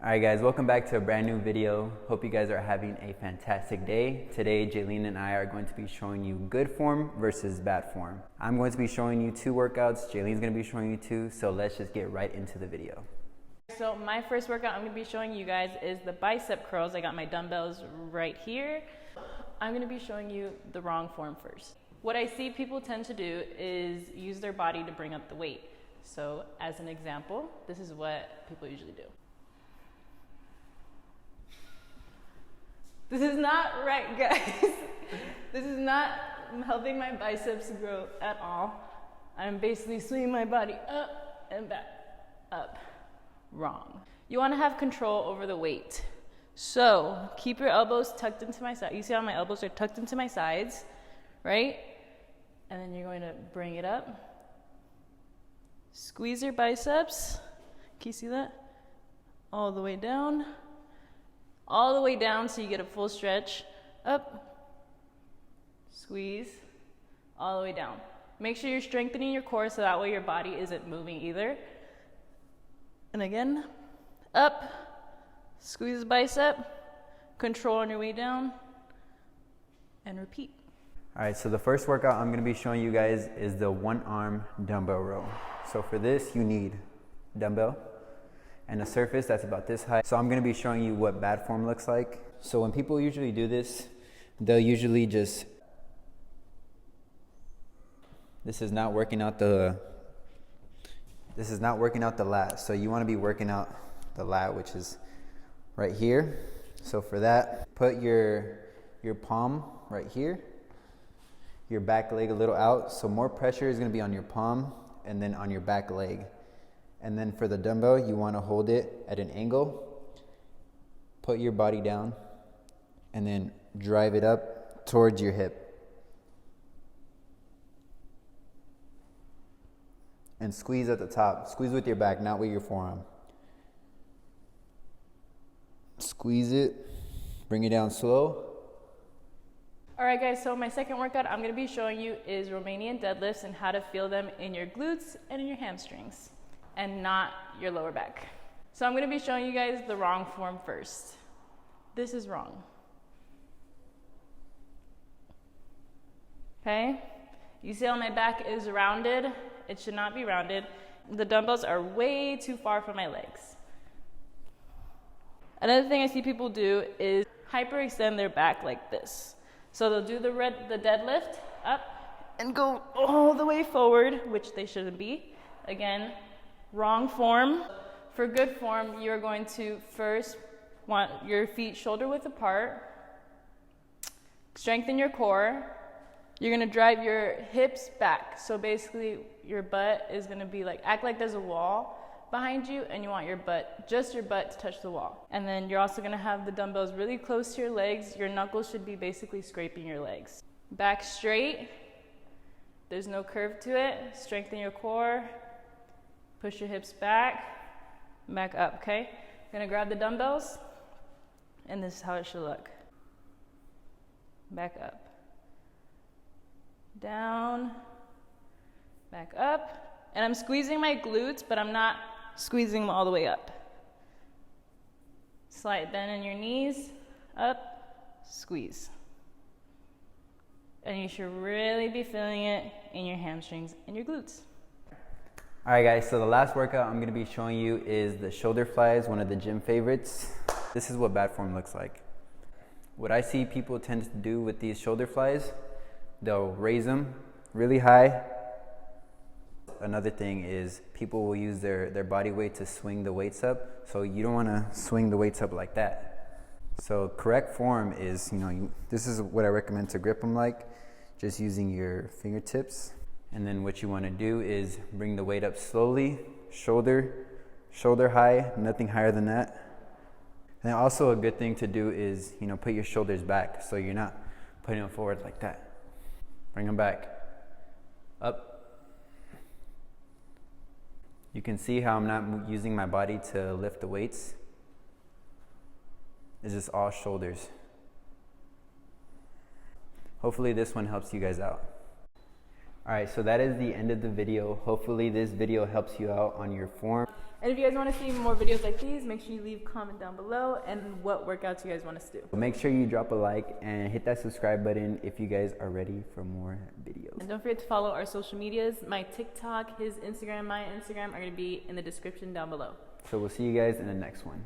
Alright guys, welcome back to a brand new video. Hope you guys are having a fantastic day. Today, Jailene and I are going to be showing you good form versus bad form. I'm going to be showing you 2 workouts, Jailene's going to be showing you 2, so let's just get right into the video. So my first workout I'm going to be showing you guys is the bicep curls. I got my dumbbells right here. I'm going to be showing you the wrong form first. What I see people tend to do is use their body to bring up the weight. So as an example, this is what people usually do. This is not right, guys. This is not helping my biceps grow at all. I'm basically swinging my body up and back, up. Wrong. You want to have control over the weight. So keep your elbows tucked into my side. You see how my elbows are tucked into my sides, right? And then you're going to bring it up. Squeeze your biceps. Can you see that? All the way down. All the way down so you get a full stretch. Up. Squeeze. All the way down. Make sure you're strengthening your core so that way your body isn't moving either. And again, up. Squeeze the bicep. Control on your way down. And repeat. Alright, so the first workout I'm going to be showing you guys is the 1-arm dumbbell row. So for this, you need dumbbell and a surface that's about this high. So I'm going to be showing you what bad form looks like. So when people usually do this, they'll usually just, this is not working out the lat. So you want to be working out the lat, which is right here. So for that, put your palm right here, your back leg a little out. So more pressure is going to be on your palm and then on your back leg. And then for the dumbbell, you want to hold it at an angle, put your body down, and then drive it up towards your hip. And squeeze at the top. Squeeze with your back, not with your forearm. Squeeze it, bring it down slow. Alright guys, so my second workout I'm going to be showing you is Romanian deadlifts and how to feel them in your glutes and in your hamstrings. And not your lower back. So I'm going to be showing you guys the wrong form first. This is wrong. Okay? You see how my back is rounded? It should not be rounded. The dumbbells are way too far from my legs. Another thing I see people do is hyperextend their back like this. So they'll do the deadlift up and go all the way forward, which they shouldn't be. Again, wrong form. For good form, you're going to first want your feet shoulder width apart. Strengthen your core. You're going to drive your hips back. So basically, your butt is going to be like, act like there's a wall behind you and you want your butt, just your butt to touch the wall. And then you're also going to have the dumbbells really close to your legs. Your knuckles should be basically scraping your legs. Back straight. There's no curve to it. Strengthen your core. Push your hips back up, okay? You're gonna grab the dumbbells, and this is how it should look. Back up. Down, back up. And I'm squeezing my glutes, but I'm not squeezing them all the way up. Slight bend in your knees, up, squeeze. And you should really be feeling it in your hamstrings and your glutes. Alright guys, so the last workout I'm going to be showing you is the shoulder flies, one of the gym favorites. This is what bad form looks like. What I see people tend to do with these shoulder flies, they'll raise them really high. Another thing is people will use their body weight to swing the weights up. So you don't want to swing the weights up like that. So correct form is, this is what I recommend to grip them like, just using your fingertips. And then what you want to do is bring the weight up slowly, shoulder high, nothing higher than that. And then also a good thing to do is, put your shoulders back so you're not putting them forward like that. Bring them back, up. You can see how I'm not using my body to lift the weights. It's just all shoulders. Hopefully this one helps you guys out. Alright, so that is the end of the video. Hopefully this video helps you out on your form. And if you guys want to see more videos like these, make sure you leave a comment down below and what workouts you guys want us to do. Make sure you drop a like and hit that subscribe button if you guys are ready for more videos. And don't forget to follow our social medias. My TikTok, his Instagram, my Instagram are going to be in the description down below. So we'll see you guys in the next one.